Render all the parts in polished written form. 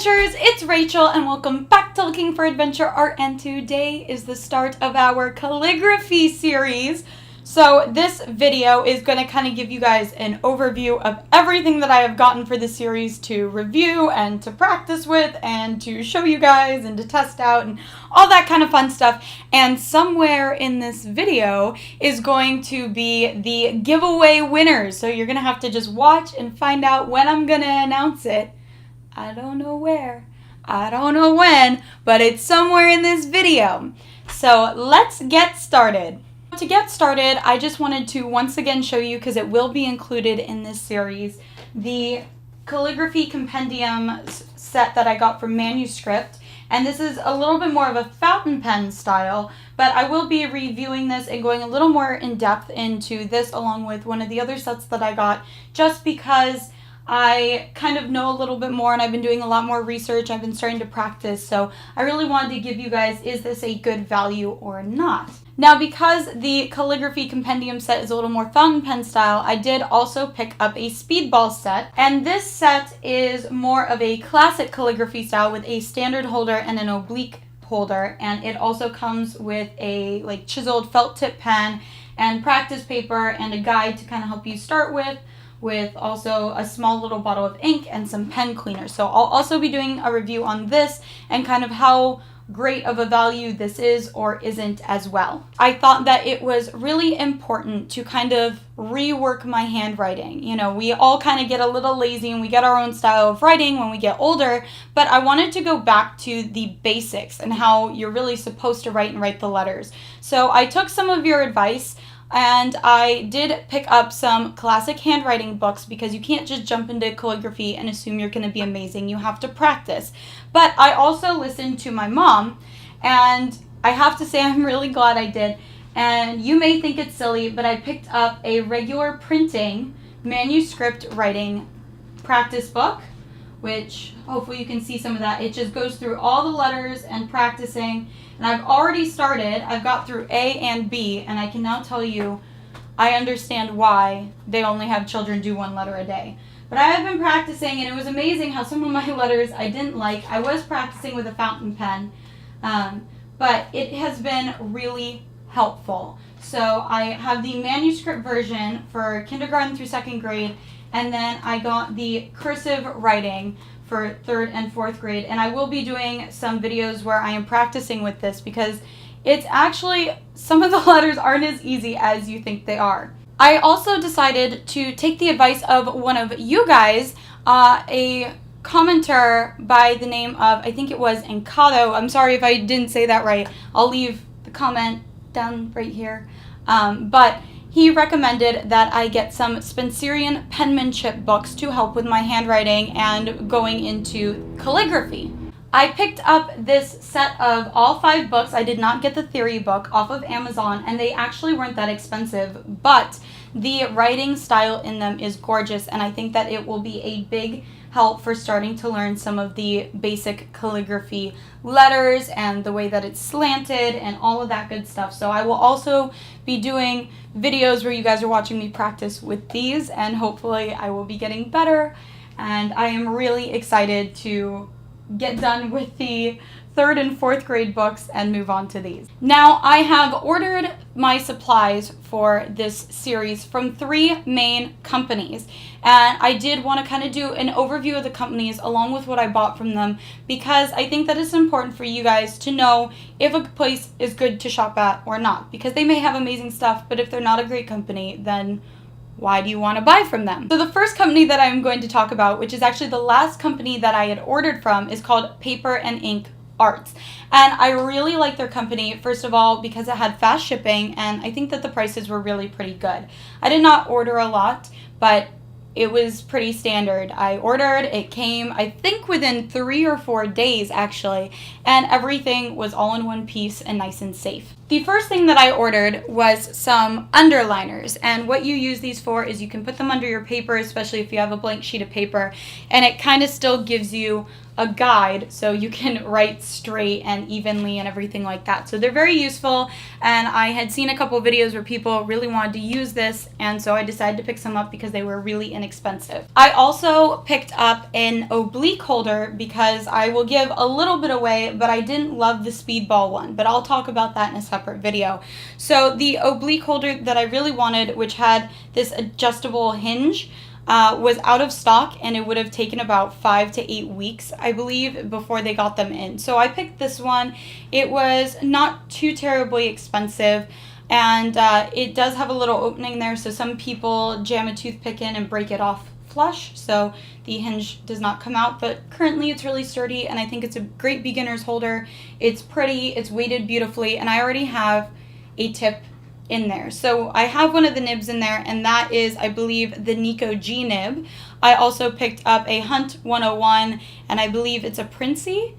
adventurers, it's Rachel and welcome back to Looking for Adventure Art, and today is the start of our calligraphy series. So this video is going to kind of give you guys an overview of everything that I have gotten for this series to review and to practice with and to show you guys and to test out and all that kind of fun stuff. And somewhere in this video is going to be the giveaway winners. So you're going to have to just watch and find out when I'm going to announce it. I don't know where, I don't know when, but it's somewhere in this video. So let's get started. To get started, I just wanted to once again show you, because it will be included in this series, the calligraphy compendium set that I got from Manuscript. And this is a little bit more of a fountain pen style, but I will be reviewing this and going a little more in depth into this along with one of the other sets that I got, just because I kind of know a little bit more and I've been doing a lot more research. I've been starting to practice, so I really wanted to give you guys, is this a good value or not? Now, because the calligraphy compendium set is a little more fountain pen style, I did also pick up a speedball set, and this set is more of a classic calligraphy style with a standard holder and an oblique holder, and it also comes with a chiseled felt tip pen and practice paper and a guide to kind of help you start with also a small little bottle of ink and some pen cleaner. So I'll also be doing a review on this and kind of how great of a value this is or isn't as well. I thought that it was really important to kind of rework my handwriting. You know, we all kind of get a little lazy and we get our own style of writing when we get older, but I wanted to go back to the basics and how you're really supposed to write and write the letters. So I took some of your advice, and I did pick up some classic handwriting books, because you can't just jump into calligraphy and assume you're going to be amazing. You have to practice. But I also listened to my mom, and I have to say I'm really glad I did. And you may think it's silly, but I picked up a regular printing manuscript writing practice book, which hopefully you can see some of that. It just goes through all the letters and practicing. And I've already started. I've got through A and B, and I can now tell you I understand why they only have children do one letter a day. But I have been practicing, and it was amazing how some of my letters I didn't like. I was practicing with a fountain pen, but it has been really helpful. So I have the manuscript version for kindergarten through second grade, and then I got the cursive writing for third and fourth grade, and I will be doing some videos where I am practicing with this, because it's actually, some of the letters aren't as easy as you think they are. I also decided to take the advice of one of you guys, a commenter by the name of, I think it was Encado. I'm sorry if I didn't say that right. I'll leave the comment down right here. But he recommended that I get some Spencerian penmanship books to help with my handwriting and going into calligraphy. I picked up this set of all 5 books. I did not get the theory book off of Amazon, and they actually weren't that expensive, but the writing style in them is gorgeous, and I think that it will be a big help for starting to learn some of the basic calligraphy letters and the way that it's slanted and all of that good stuff. So I will also be doing videos where you guys are watching me practice with these, and hopefully I will be getting better. And I am really excited to get done with the third and fourth grade books and move on to these. Now, I have ordered my supplies for this series from 3 main companies, and I did want to kind of do an overview of the companies along with what I bought from them, because I think that it's important for you guys to know if a place is good to shop at or not, because they may have amazing stuff, but if they're not a great company, then why do you want to buy from them? So the first company that I'm going to talk about, which is actually the last company that I had ordered from, is called Paper and Ink Arts. And I really like their company, first of all, because it had fast shipping, and I think that the prices were really pretty good. I did not order a lot, but it was pretty standard. I ordered, it came, I think within 3 or 4 days actually, and everything was all in one piece and nice and safe. The first thing that I ordered was some underliners, and what you use these for is you can put them under your paper, especially if you have a blank sheet of paper, and it kind of still gives you a guide so you can write straight and evenly and everything like that. So they're very useful, and I had seen a couple videos where people really wanted to use this, and so I decided to pick some up because they were really inexpensive. I also picked up an oblique holder because I will give a little bit away, but I didn't love the speedball one, but I'll talk about that in a separate video. So the oblique holder that I really wanted, which had this adjustable hinge, was out of stock, and it would have taken about 5 to 8 weeks, I believe, before they got them in. So I picked this one. It was not too terribly expensive, and it does have a little opening there, so some people jam a toothpick in and break it off flush, so the hinge does not come out, but currently it's really sturdy, and I think it's a great beginner's holder. It's pretty, it's weighted beautifully, and I already have a tip in there. So I have one of the nibs in there, and that is, I believe, the Nikko G Nib. I also picked up a Hunt 101, and I believe it's a Princey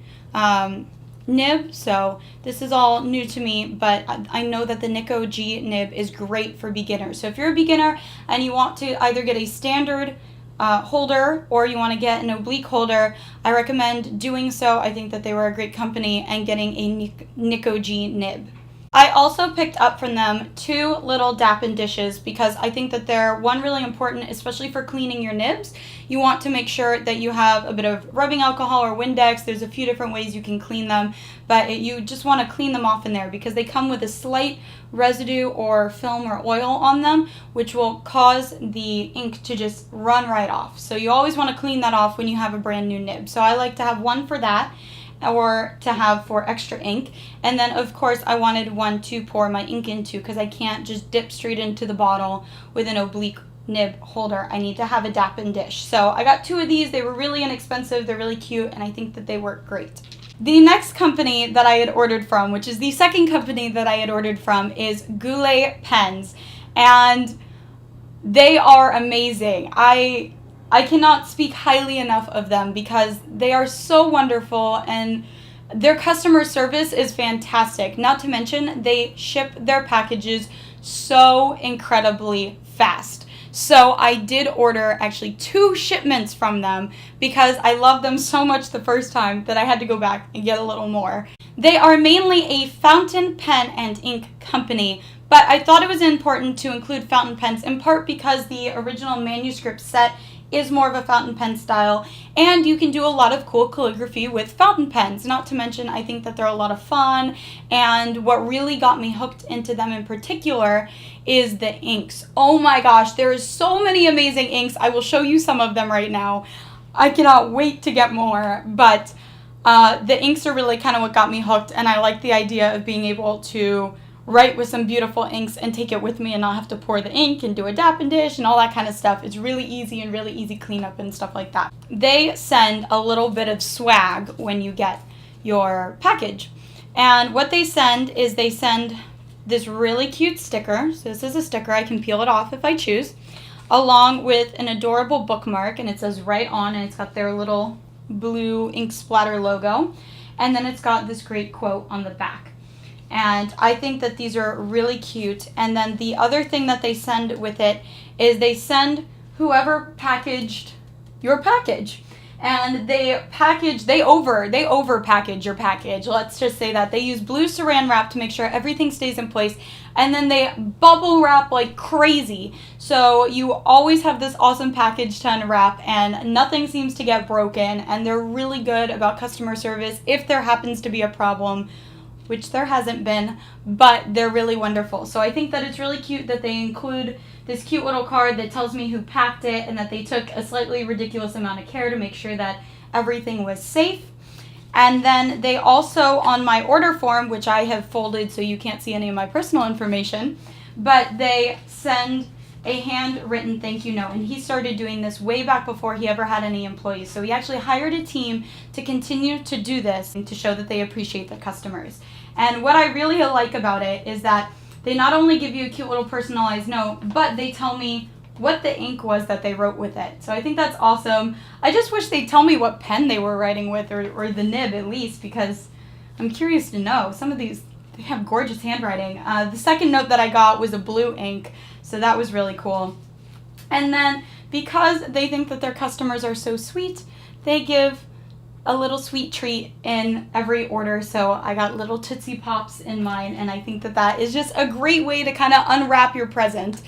nib, so this is all new to me, but I know that the Nikko G Nib is great for beginners. So if you're a beginner and you want to either get a standard holder or you want to get an oblique holder, I recommend doing so. I think that they were a great company, and getting a Nikko G Nib. I also picked up from them 2 little Dappen dishes because I think that they're, one, really important, especially for cleaning your nibs. You want to make sure that you have a bit of rubbing alcohol or Windex. There's a few different ways you can clean them, but you just want to clean them off in there because they come with a slight residue or film or oil on them, which will cause the ink to just run right off. So you always want to clean that off when you have a brand new nib. So I like to have one for that, or to have for extra ink. And then of course I wanted one to pour my ink into because I can't just dip straight into the bottle with an oblique nib holder. I need to have a Dappen dish. So I got 2 of these. They were really inexpensive, they're really cute, and I think that they work great. The next company that I had ordered from, which is the second company that I had ordered from, is Goulet Pens, and they are amazing. I cannot speak highly enough of them because they are so wonderful, and their customer service is fantastic. Not to mention, they ship their packages so incredibly fast. So I did order actually 2 shipments from them because I loved them so much the first time that I had to go back and get a little more. They are mainly a fountain pen and ink company, but I thought it was important to include fountain pens, in part because the original Manuscript set is more of a fountain pen style, and you can do a lot of cool calligraphy with fountain pens. Not to mention, I think that they're a lot of fun, and what really got me hooked into them in particular is the inks. Oh my gosh, there is so many amazing inks. I will show you some of them right now. I cannot wait to get more, but the inks are really kind of what got me hooked, and I like the idea of being able to write with some beautiful inks and take it with me and not have to pour the ink and do a Dappen dish and all that kind of stuff. It's really easy and really easy cleanup and stuff like that. They send a little bit of swag when you get your package. And what they send is they send this really cute sticker. So this is a sticker. I can peel it off if I choose, along with an adorable bookmark, and it says "Write On," and it's got their little blue ink splatter logo. And then it's got this great quote on the back. And I think that these are really cute. And then the other thing that they send with it is they send whoever packaged your package. And they over package your package. Let's just say that. They use blue saran wrap to make sure everything stays in place. And then they bubble wrap like crazy. So you always have this awesome package to unwrap, and nothing seems to get broken. And they're really good about customer service if there happens to be a problem, which there hasn't been, but they're really wonderful. So I think that it's really cute that they include this cute little card that tells me who packed it, and that they took a slightly ridiculous amount of care to make sure that everything was safe. And then they also, on my order form, which I have folded so you can't see any of my personal information, but they send a handwritten thank you note. And he started doing this way back before he ever had any employees. So he actually hired a team to continue to do this and to show that they appreciate the customers. And what I really like about it is that they not only give you a cute little personalized note, but they tell me what the ink was that they wrote with it. So I think that's awesome. I just wish they'd tell me what pen they were writing with, or the nib at least, because I'm curious to know. Some of these they have gorgeous handwriting. The second note that I got was a blue ink, so that was really cool. And then because they think that their customers are so sweet, they give a little sweet treat in every order. So I got little Tootsie Pops in mine, and I think that that is just a great way to kind of unwrap your present,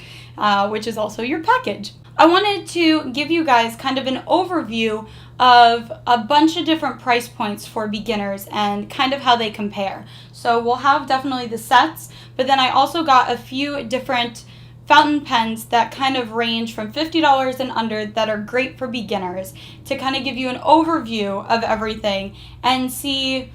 which is also your package. I wanted to give you guys kind of an overview of a bunch of different price points for beginners and kind of how they compare. So we'll have definitely the sets, but then I also got a few different fountain pens that kind of range from $50 and under that are great for beginners to kind of give you an overview of everything and see,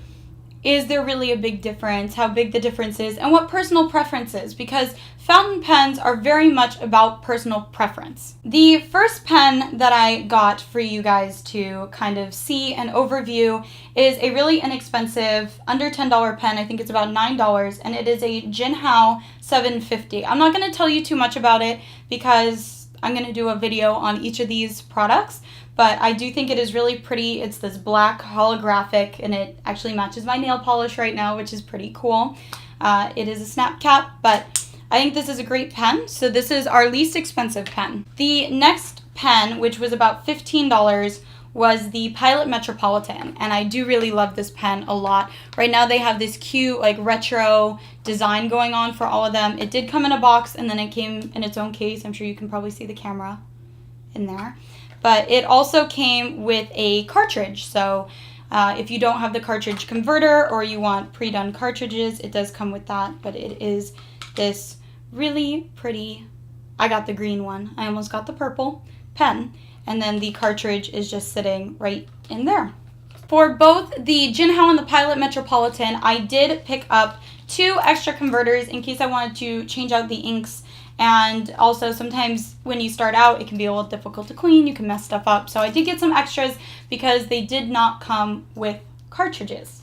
is there really a big difference, how big the difference is, and what personal preference is, because fountain pens are very much about personal preference. The first pen that I got for you guys to kind of see an overview is a really inexpensive, under $10 pen. I think it's about $9, and it is a Jinhao 750. I'm not going to tell you too much about it because I'm going to do a video on each of these products, but I do think it is really pretty. It's this black holographic, and it actually matches my nail polish right now, which is pretty cool. It is a snap cap, but I think this is a great pen. So this is our least expensive pen. The next pen, which was about $15, was the Pilot Metropolitan, and I do really love this pen a lot. Right now they have this cute like retro design going on for all of them. It did come in a box, and then it came in its own case. I'm sure you can probably see the camera in there. But it also came with a cartridge, so if you don't have the cartridge converter or you want pre-done cartridges, it does come with that. But it is this really pretty, I got the green one, I almost got the purple pen, and then the cartridge is just sitting right in there. For both the Jinhao and the Pilot Metropolitan, I did pick up 2 extra converters in case I wanted to change out the inks. And also sometimes when you start out, it can be a little difficult to clean. You can mess stuff up. So I did get some extras because they did not come with cartridges.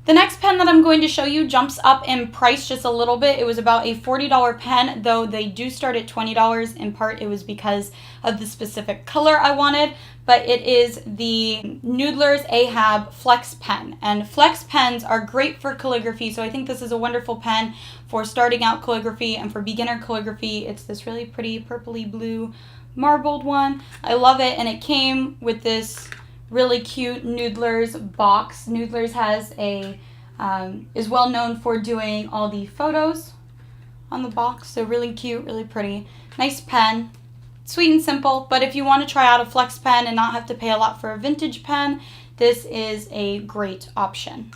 The next pen that I'm going to show you jumps up in price just a little bit. It was about a $40 pen, though they do start at $20. In part, it was because of the specific color I wanted. But it is the Noodler's Ahab Flex Pen. And Flex pens are great for calligraphy, so I think this is a wonderful pen for starting out calligraphy and for beginner calligraphy. It's this really pretty purpley blue marbled one. I love it, and it came with this really cute Noodler's box. Noodler's has is well known for doing all the photos on the box, so really cute, really pretty. Nice pen. Sweet and simple, but if you want to try out a flex pen and not have to pay a lot for a vintage pen, this is a great option.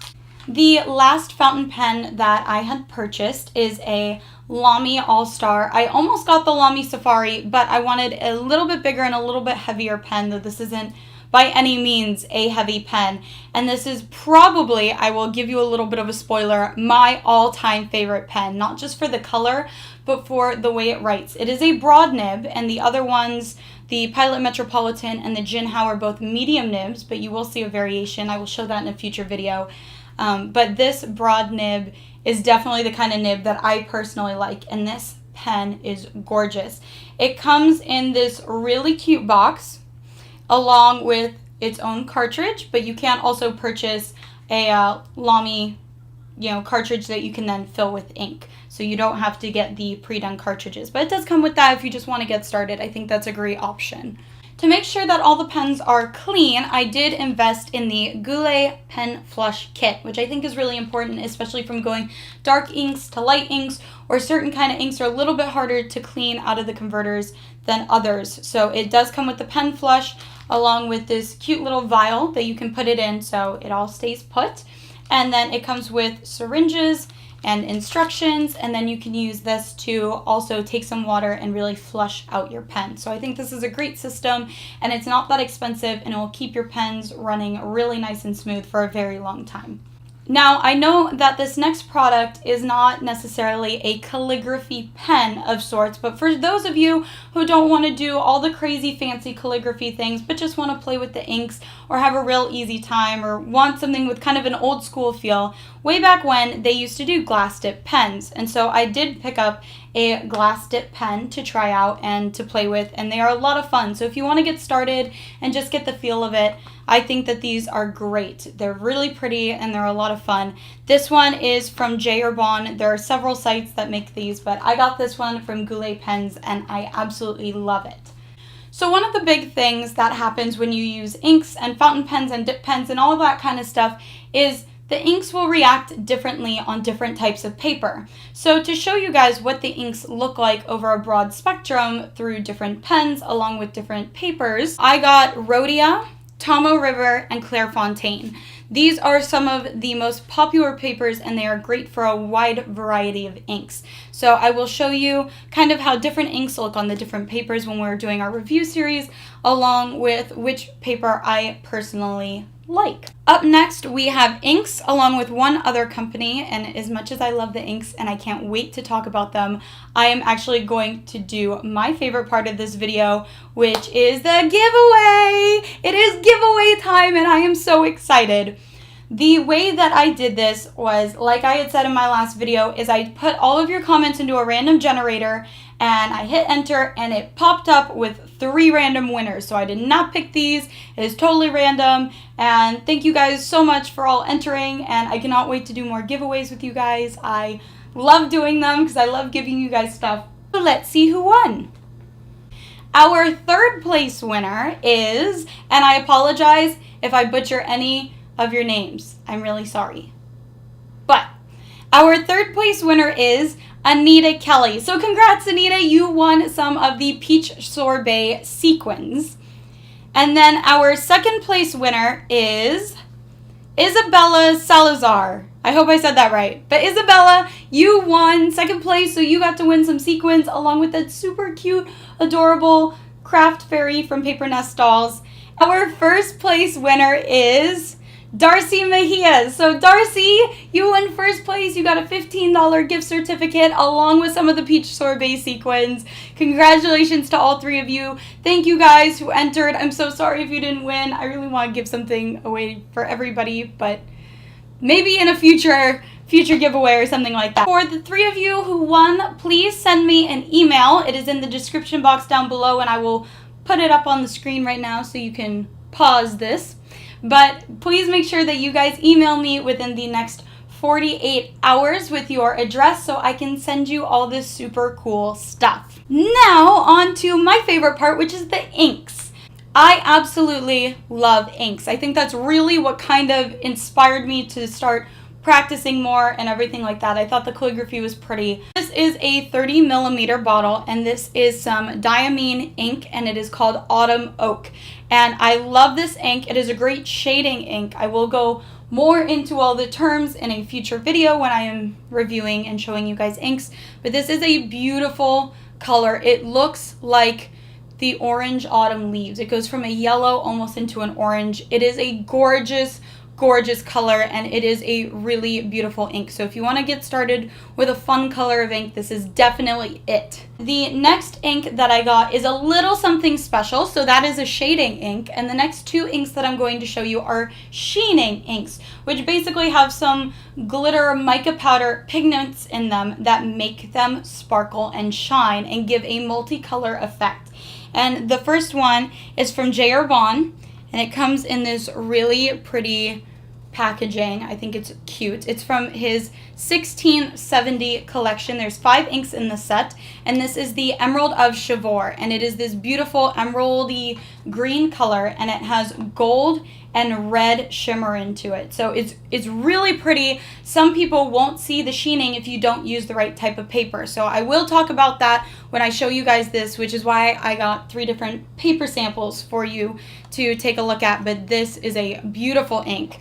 The last fountain pen that I had purchased is a Lamy All-Star. I almost got the Lamy Safari, but I wanted a little bit bigger and a little bit heavier pen, though this isn't by any means a heavy pen. And this is probably, I will give you a little bit of a spoiler, my all-time favorite pen, not just for the color, but for the way it writes. It is a broad nib, and the other ones, the Pilot Metropolitan and the Jinhao, are both medium nibs, but you will see a variation. I will show that in a future video. But this broad nib is definitely the kind of nib that I personally like, and this pen is gorgeous. It comes in this really cute box along with its own cartridge, but you can also purchase a Lamy cartridge that you can then fill with ink. So you don't have to get the pre-done cartridges, but it does come with that if you just want to get started. I think that's a great option. To make sure that all the pens are clean, I did invest in the Goulet Pen Flush Kit, which I think is really important, especially from going dark inks to light inks, or certain kind of inks are a little bit harder to clean out of the converters than others. So it does come with the pen flush along with this cute little vial that you can put it in so it all stays put. And then it comes with syringes and instructions, and then you can use this to also take some water and really flush out your pen. So I think this is a great system, and it's not that expensive, and it will keep your pens running really nice and smooth for a very long time. Now, I know that this next product is not necessarily a calligraphy pen of sorts, but for those of you who don't want to do all the crazy fancy calligraphy things, but just want to play with the inks or have a real easy time or want something with kind of an old school feel, way back when they used to do glass dip pens. And so I did pick up a glass dip pen to try out and to play with, and they are a lot of fun. So if you want to get started and just get the feel of it, I think that these are great. They're really pretty and they're a lot of fun. This one is from J. Herbon. There are several sites that make these, but I got this one from Goulet Pens and I absolutely love it. So one of the big things that happens when you use inks and fountain pens and dip pens and all of that kind of stuff is the inks will react differently on different types of paper. So to show you guys what the inks look like over a broad spectrum through different pens along with different papers, I got Rhodia, Tomo River, and Clairefontaine. These are some of the most popular papers and they are great for a wide variety of inks. So I will show you kind of how different inks look on the different papers when we're doing our review series, along with which paper I personally like. Up next, we have inks along with one other company, and as much as I love the inks and I can't wait to talk about them, I am actually going to do my favorite part of this video, which is the giveaway! It is giveaway time and I am so excited. The way that I did this was, like I had said in my last video, is I put all of your comments into a random generator and I hit enter and it popped up with 3 random winners. So I did not pick these. It is totally random. And thank you guys so much for all entering and I cannot wait to do more giveaways with you guys. I love doing them because I love giving you guys stuff. So let's see who won. Our third place winner is, and I apologize if I butcher any of your names. I'm really sorry. But our third place winner is Anita Kelly. So congrats, Anita. You won some of the Peach Sorbet sequins. And then our second place winner is Isabella Salazar. I hope I said that right. But Isabella, you won second place, so you got to win some sequins along with that super cute, adorable craft fairy from Paper Nest Dolls. Our first place winner is Darcy Mejia. So Darcy, you won first place. You got a $15 gift certificate along with some of the Peach Sorbet sequins. Congratulations to all 3 of you. Thank you guys who entered. I'm so sorry if you didn't win. I really want to give something away for everybody, but maybe in a future giveaway or something like that. For the 3 of you who won, please send me an email. It is in the description box down below and I will put it up on the screen right now so you can pause this. But please make sure that you guys email me within the next 48 hours with your address so I can send you all this super cool stuff. Now on to my favorite part, which is the inks. I absolutely love inks. I think that's really what kind of inspired me to start practicing more and everything like that. I thought the calligraphy was pretty. This is a 30mm bottle and this is some diamine ink and it is called Autumn Oak. And I love this ink. It is a great shading ink. I will go more into all the terms in a future video when I am reviewing and showing you guys inks. But this is a beautiful color. It looks like the orange autumn leaves. It goes from a yellow almost into an orange. It is a gorgeous color and it is a really beautiful ink. So if you want to get started with a fun color of ink, this is definitely it. The next ink that I got is a little something special. So that is a shading ink. And the next 2 inks that I'm going to show you are sheening inks, which basically have some glitter mica powder pigments in them that make them sparkle and shine and give a multicolor effect. And the first one is from J. Herbon. And it comes in this really pretty packaging. I think it's cute. It's from his 1670 collection. There's 5 inks in the set. And this is the Emerald of Chivor. And it is this beautiful emeraldy green color. And it has gold and red shimmer into it. So it's really pretty. Some people won't see the sheening if you don't use the right type of paper. So I will talk about that when I show you guys this, which is why I got 3 different paper samples for you to take a look at. But this is a beautiful ink.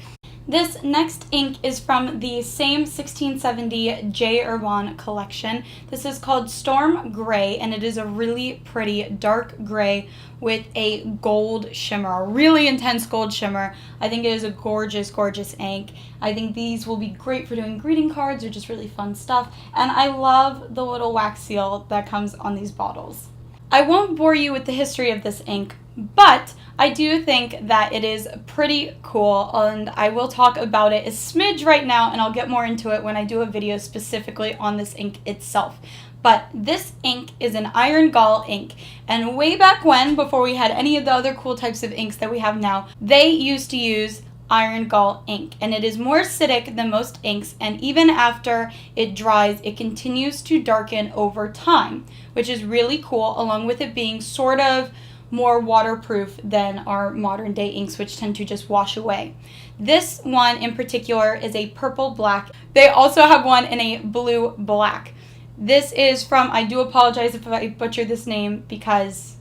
This next ink is from the same 1670 J. Herbon collection. This is called Storm Gray, and it is a really pretty dark gray with a gold shimmer, a really intense gold shimmer. I think it is a gorgeous ink. I think these will be great for doing greeting cards or just really fun stuff. And I love the little wax seal that comes on these bottles. I won't bore you with the history of this ink, but I do think that it is pretty cool, and I will talk about it a smidge right now, and I'll get more into it when I do a video specifically on this ink itself. But this ink is an iron gall ink, and way back when, before we had any of the other cool types of inks that we have now, they used to use iron gall ink, and it is more acidic than most inks, and even after it dries, it continues to darken over time, which is really cool, along with it being sort of more waterproof than our modern day inks, which tend to just wash away. This one in particular is a purple black. They also have one in a blue black. This is from, I do apologize if I butcher this name because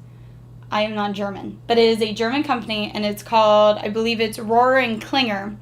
I am not German, but it is a German company, and it's called, I believe it's Rohrer & Klinger,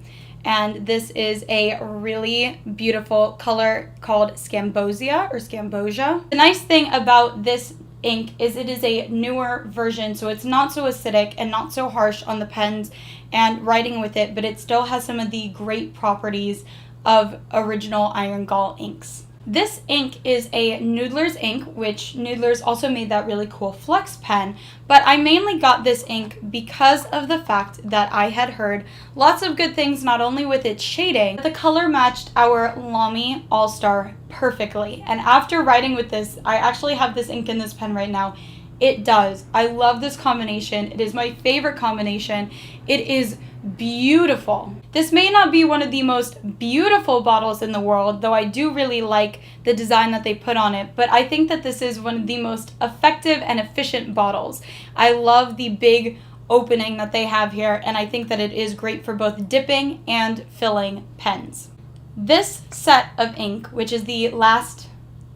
and this is a really beautiful color called Scambosia or Scambosia. The nice thing about this ink is it is a newer version, so it's not so acidic and not so harsh on the pens and writing with it, but it still has some of the great properties of original iron gall inks. This ink is a Noodler's ink, which Noodler's also made that really cool flex pen, but I mainly got this ink because of the fact that I had heard lots of good things, not only with its shading, but the color matched our Lamy All-Star perfectly. And after writing with this, I actually have this ink in this pen right now. It does. I love this combination. It is my favorite combination. It is beautiful. This may not be one of the most beautiful bottles in the world, though I do really like the design that they put on it, but I think that this is one of the most effective and efficient bottles. I love the big opening that they have here, and I think that it is great for both dipping and filling pens. This set of ink, which is the last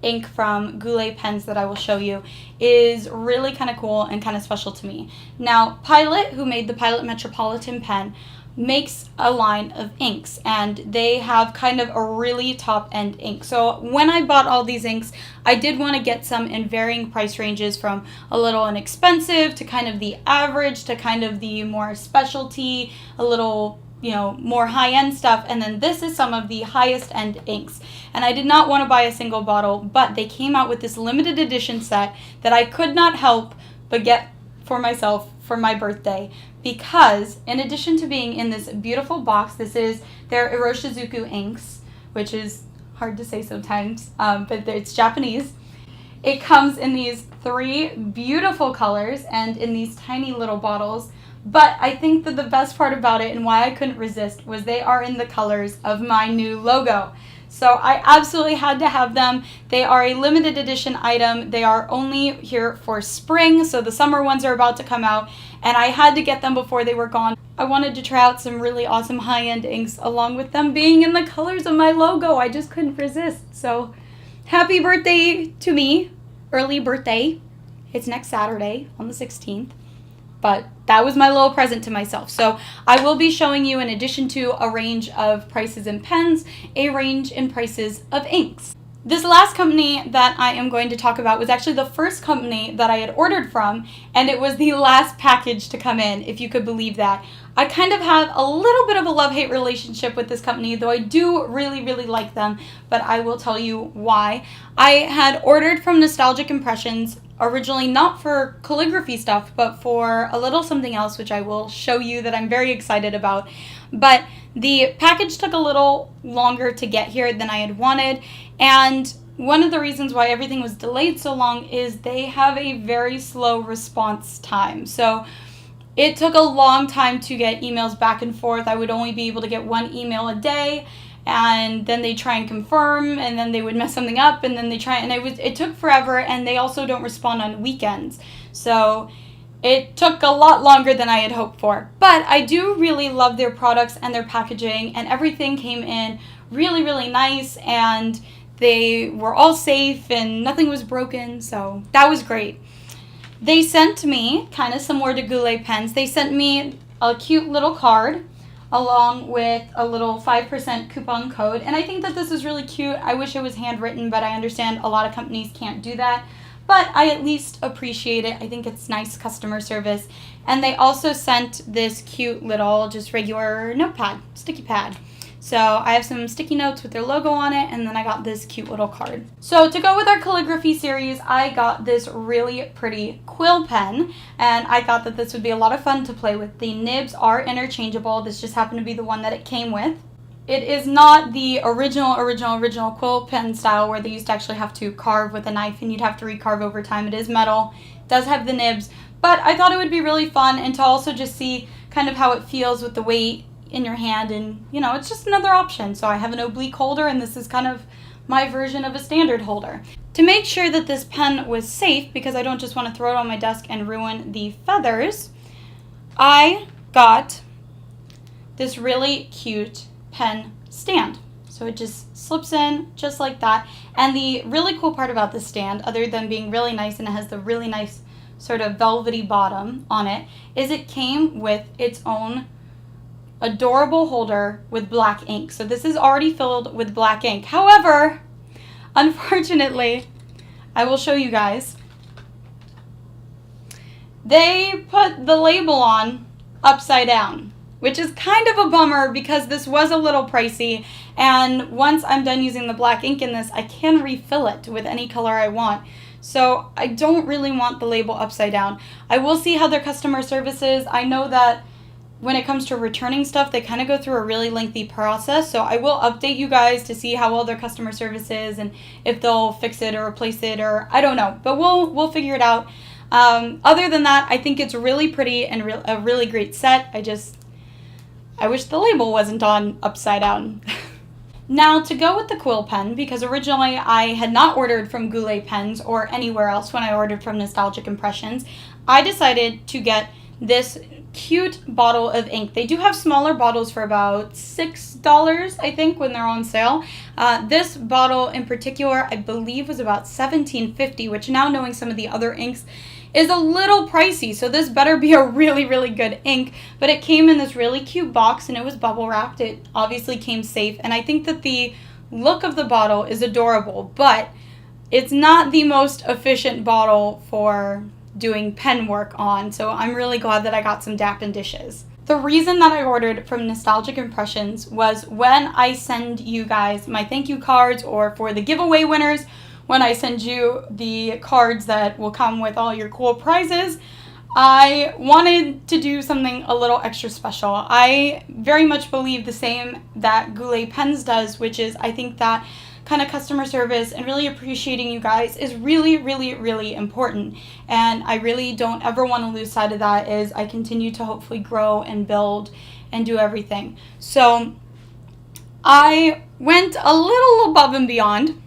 ink from Goulet Pens that I will show you, is really kind of cool and kind of special to me. Now, Pilot, who made the Pilot Metropolitan pen, makes a line of inks, and they have kind of a really top-end ink. So when I bought all these inks, I did want to get some in varying price ranges, from a little inexpensive to kind of the average to kind of the more specialty, a little, you know, more high-end stuff, and then this is some of the highest end inks. And I did not want to buy a single bottle, but they came out with this limited edition set that I could not help but get for myself for my birthday, because in addition to being in this beautiful box, this is their Iroshizuku inks, which is hard to say sometimes, but it's Japanese. It comes in these 3 beautiful colors and in these tiny little bottles. But I think that the best part about it, and why I couldn't resist, was they are in the colors of my new logo. So I absolutely had to have them. They are a limited edition item. They are only here for spring, so the summer ones are about to come out, and I had to get them before they were gone. I wanted to try out some really awesome high-end inks along with them being in the colors of my logo. I just couldn't resist. So happy birthday to me. Early birthday. It's next Saturday on the 16th. But that was my little present to myself. So I will be showing you, in addition to a range of prices in pens, a range in prices of inks. This last company that I am going to talk about was actually the first company that I had ordered from, and it was the last package to come in, if you could believe that. I kind of have a little bit of a love-hate relationship with this company, though I do really, really like them, but I will tell you why. I had ordered from Nostalgic Impressions, originally not for calligraphy stuff, but for a little something else, which I will show you that I'm very excited about. But the package took a little longer to get here than I had wanted, and one of the reasons why everything was delayed so long is they have a very slow response time. So it took a long time to get emails back and forth. I would only be able to get 1 email a day, and then they try and confirm, and then they would mess something up, and then they try, and it took forever, and they also don't respond on weekends. So it took a lot longer than I had hoped for. But I do really love their products and their packaging, and everything came in really, really nice, and they were all safe, and nothing was broken, so that was great. They sent me, kind of similar to Goulet Pens, they sent me a cute little card along with a little 5% coupon code, and I think that this is really cute. I wish it was handwritten, but I understand a lot of companies can't do that, but I at least appreciate it. I think it's nice customer service. And they also sent this cute little just regular notepad, sticky pad. So I have some sticky notes with their logo on it, and then I got this cute little card. So to go with our calligraphy series, I got this really pretty quill pen, and I thought that this would be a lot of fun to play with. The nibs are interchangeable. This just happened to be the one that it came with. It is not the original quill pen style where they used to actually have to carve with a knife and you'd have to recarve over time. It is metal. It does have the nibs, but I thought it would be really fun and to also just see kind of how it feels with the weight in your hand, and you know, it's just another option. So I have an oblique holder, and this is kind of my version of a standard holder. To make sure that this pen was safe, because I don't just want to throw it on my desk and ruin the feathers, I got this really cute pen stand. So it just slips in just like that. And the really cool part about this stand, other than being really nice and it has the really nice sort of velvety bottom on it, is it came with its own adorable holder with black ink. So this is already filled with black ink. However, unfortunately, I will show you guys, they put the label on upside down, which is kind of a bummer because this was a little pricey, and once I'm done using the black ink in this, I can refill it with any color I want. So I don't really want the label upside down. I will see how their customer service is. I know that when it comes to returning stuff, they kind of go through a really lengthy process, so I will update you guys to see how well their customer service is and if they'll fix it or replace it, or I don't know, but we'll figure it out. Other than that, I think it's really pretty and a really great set. I wish the label wasn't on upside down. Now, to go with the quill pen, because originally I had not ordered from Goulet Pens or anywhere else when I ordered from Nostalgic Impressions, I decided to get this cute bottle of ink. They do have smaller bottles for about $6, I think, when they're on sale. This bottle in particular, I believe, was about $17.50, which now, knowing some of the other inks, is a little pricey. So this better be a really, really good ink. But it came in this really cute box and it was bubble wrapped. It obviously came safe. And I think that the look of the bottle is adorable, but it's not the most efficient bottle for doing pen work on, so I'm really glad that I got some Dappen dishes. The reason that I ordered from Nostalgic Impressions was when I send you guys my thank you cards, or for the giveaway winners, when I send you the cards that will come with all your cool prizes, I wanted to do something a little extra special. I very much believe the same that Goulet Pens does, which is I think that kind of customer service and really appreciating you guys is really, really, really important. And I really don't ever want to lose sight of that as I continue to hopefully grow and build and do everything. So I went a little above and beyond.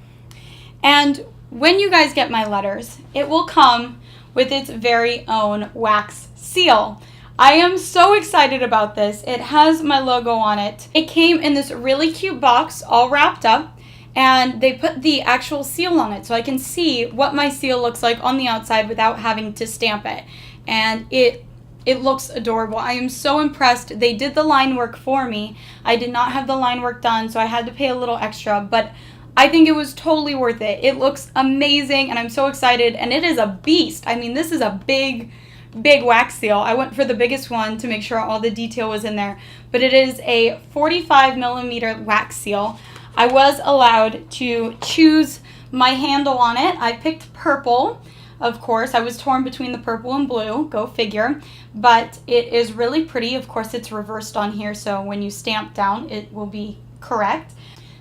And when you guys get my letters, it will come with its very own wax seal. I am so excited about this. It has my logo on it. It came in this really cute box all wrapped up, and they put the actual seal on it so I can see what my seal looks like on the outside without having to stamp it. And it looks adorable. I am so impressed. They did the line work for me. I did not have the line work done, so I had to pay a little extra, but I think it was totally worth it. It looks amazing, and I'm so excited, and it is a beast. I mean, this is a big wax seal. I went for the biggest one to make sure all the detail was in there, but it is a 45mm wax seal. I was allowed to choose my handle on it. I picked purple, of course. I was torn between the purple and blue, go figure, but it is really pretty. Of course, it's reversed on here, so when you stamp down, it will be correct.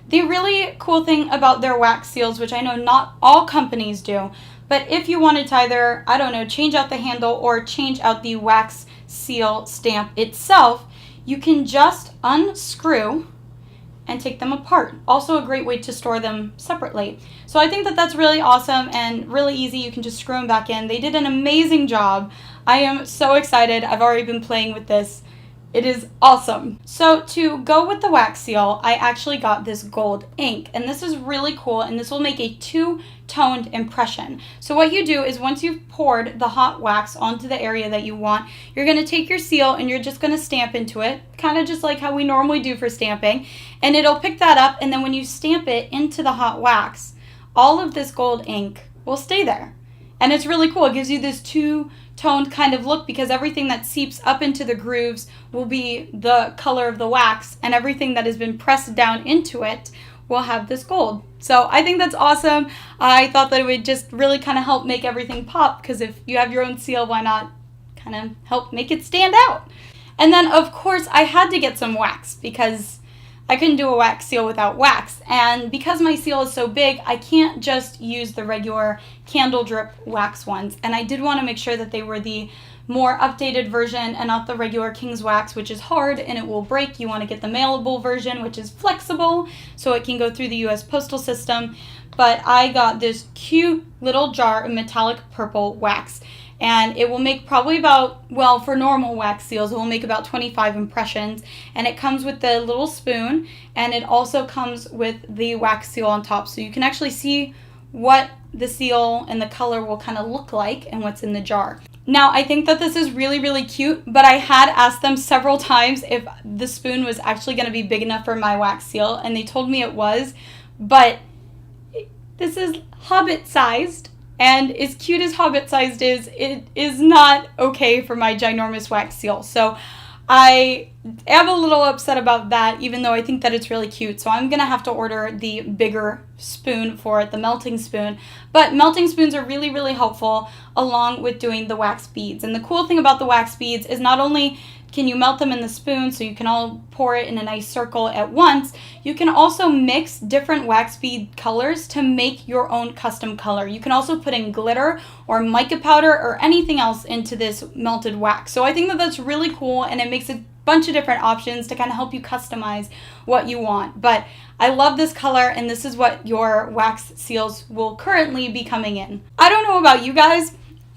The really cool thing about their wax seals, which I know not all companies do, but if you wanted to either, I don't know, change out the handle or change out the wax seal stamp itself, you can just unscrew and take them apart. Also a great way to store them separately. So I think that that's really awesome and really easy. You can just screw them back in. They did an amazing job. I am so excited. I've already been playing with this. It is awesome. So to go with the wax seal, I actually got this gold ink, and this is really cool, and this will make a two-toned impression. So what you do is once you've poured the hot wax onto the area that you want, you're going to take your seal and you're just going to stamp into it, kind of just like how we normally do for stamping, and it'll pick that up, and then when you stamp it into the hot wax, all of this gold ink will stay there. And it's really cool. It gives you this two-toned kind of look because everything that seeps up into the grooves will be the color of the wax, and everything that has been pressed down into it will have this gold. So I think that's awesome. I thought that it would just really kind of help make everything pop, because if you have your own seal, why not kind of help make it stand out? And then, of course, I had to get some wax because I couldn't do a wax seal without wax. And because my seal is so big, I can't just use the regular candle drip wax ones. And I did want to make sure that they were the more updated version and not the regular King's wax, which is hard and it will break. You want to get the mailable version, which is flexible, so it can go through the US postal system. But I got this cute little jar of metallic purple wax, and it will make probably about, well, for normal wax seals, it will make about 25 impressions. And it comes with the little spoon, and it also comes with the wax seal on top, so you can actually see what the seal and the color will kind of look like and what's in the jar. Now, I think that this is really, really cute, but I had asked them several times if the spoon was actually going to be big enough for my wax seal, and they told me it was, but this is Hobbit-sized, and as cute as Hobbit-sized is, it is not okay for my ginormous wax seal. So I am a little upset about that, even though I think that it's really cute. So I'm going to have to order the bigger spoon for it, the melting spoon. But melting spoons are really, really helpful along with doing the wax beads. And the cool thing about the wax beads is not only can you melt them in the spoon so you can all pour it in a nice circle at once, you can also mix different wax bead colors to make your own custom color. You can also put in glitter or mica powder or anything else into this melted wax. So I think that that's really cool, and it makes a bunch of different options to kind of help you customize what you want. But I love this color, and this is what your wax seals will currently be coming in. I don't know about you guys,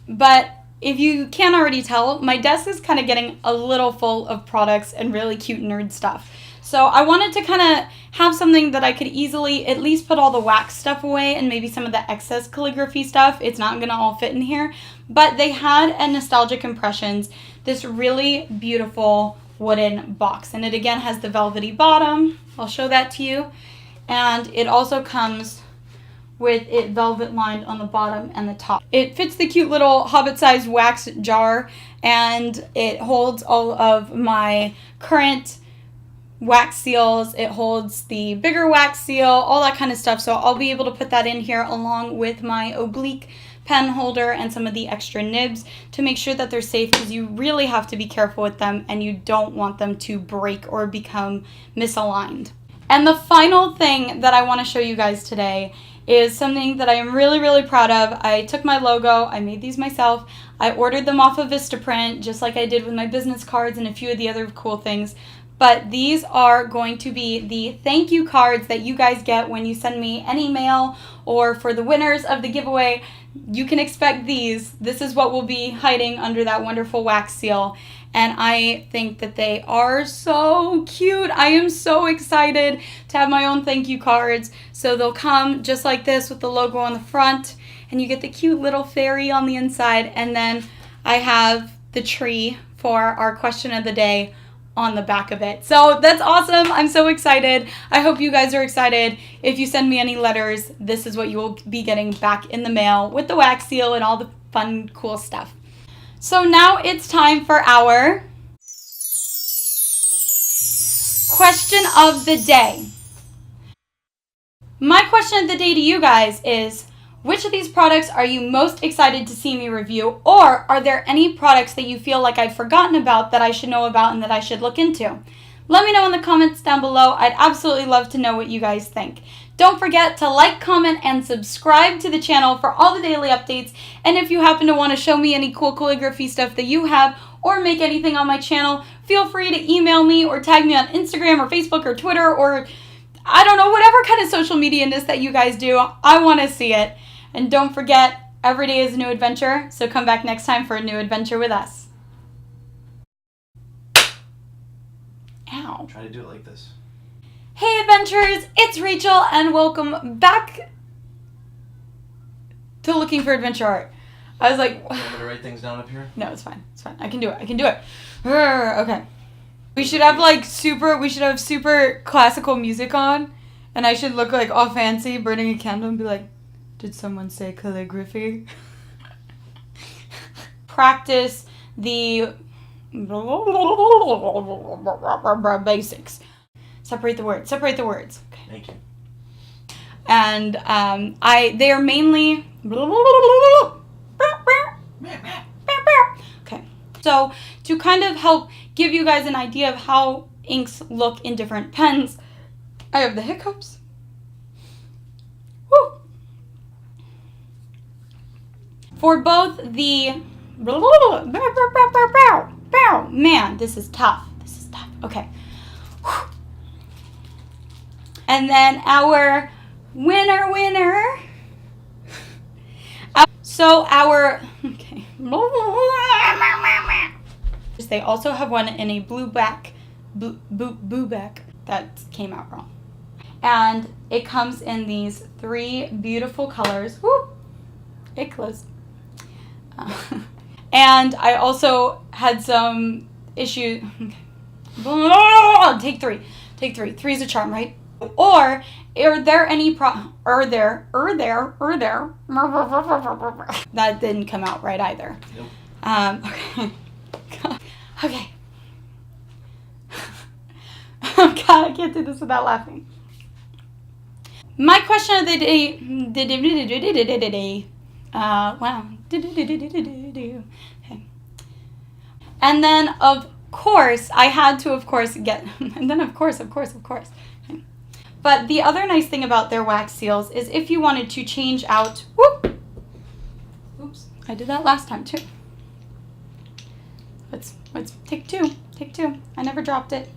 but if you can't already tell, my desk is kind of getting a little full of products and really cute nerd stuff. So I wanted to kind of have something that I could easily at least put all the wax stuff away and maybe some of the excess calligraphy stuff. It's not going to all fit in here. But they had at Nostalgic Impressions this really beautiful wooden box. And it again has the velvety bottom. I'll show that to you. And it also comes with it velvet lined on the bottom and the top. It fits the cute little Hobbit-sized wax jar, and it holds all of my current wax seals. It holds the bigger wax seal, all that kind of stuff. So I'll be able to put that in here along with my Oblique Pen Holder and some of the extra nibs to make sure that they're safe, because you really have to be careful with them and you don't want them to break or become misaligned. And the final thing that I want to show you guys today is something that I am really, really proud of. I took my logo, I made these myself, I ordered them off of Vistaprint, just like I did with my business cards and a few of the other cool things. But these are going to be the thank you cards that you guys get when you send me any mail, or for the winners of the giveaway, you can expect these. This is what will be hiding under that wonderful wax seal. And I think that they are so cute. I am so excited to have my own thank you cards. So they'll come just like this with the logo on the front, and you get the cute little fairy on the inside. And then I have the tree for our question of the day on the back of it. So that's awesome. I'm so excited. I hope you guys are excited. If you send me any letters, this is what you will be getting back in the mail with the wax seal and all the fun, cool stuff. So now it's time for our question of the day. My question of the day to you guys is, which of these products are you most excited to see me review, or are there any products that you feel like I've forgotten about that I should know about and that I should look into? Let me know in the comments down below. I'd absolutely love to know what you guys think. Don't forget to like, comment, and subscribe to the channel for all the daily updates. And if you happen to want to show me any cool calligraphy stuff that you have, or make anything on my channel, feel free to email me or tag me on Instagram or Facebook or Twitter, or I don't know, whatever kind of social media is that you guys do. I want to see it. And don't forget, every day is a new adventure, so come back next time for a new adventure with us. Ow. Try to do it like this. Hey adventurers, it's Rachel, and welcome back to Looking for Adventure Art. I was like... You want me to write things down up here? No, it's fine. It's fine. I can do it. I can do it. Okay. We should have like super classical music on, and I should look like all fancy, burning a candle and be like, did someone say calligraphy? practice the basics. Separate the words. Separate the words. Okay. Thank you. And they are mainly okay. So to kind of help give you guys an idea of how inks look in different pens, I have the hiccups. Woo. For both the man, this is tough. This is tough. Okay. And then our winner. So our, okay. They also have one in a blue back, that came out wrong. And it comes in these 3 beautiful colors. Woo! It closed. And I also had some issues. Okay. Take 3. Take 3. 3's a charm, right? Or are there any that didn't come out right either. Nope. Okay. Okay. Oh God, I can't do this without laughing. My question of the day. Wow. Okay. And then of course I had to get. And then of course. Okay. But the other nice thing about their wax seals is if you wanted to change out. Oops, I did that last time too. Let's take 2. Take 2. I never dropped it.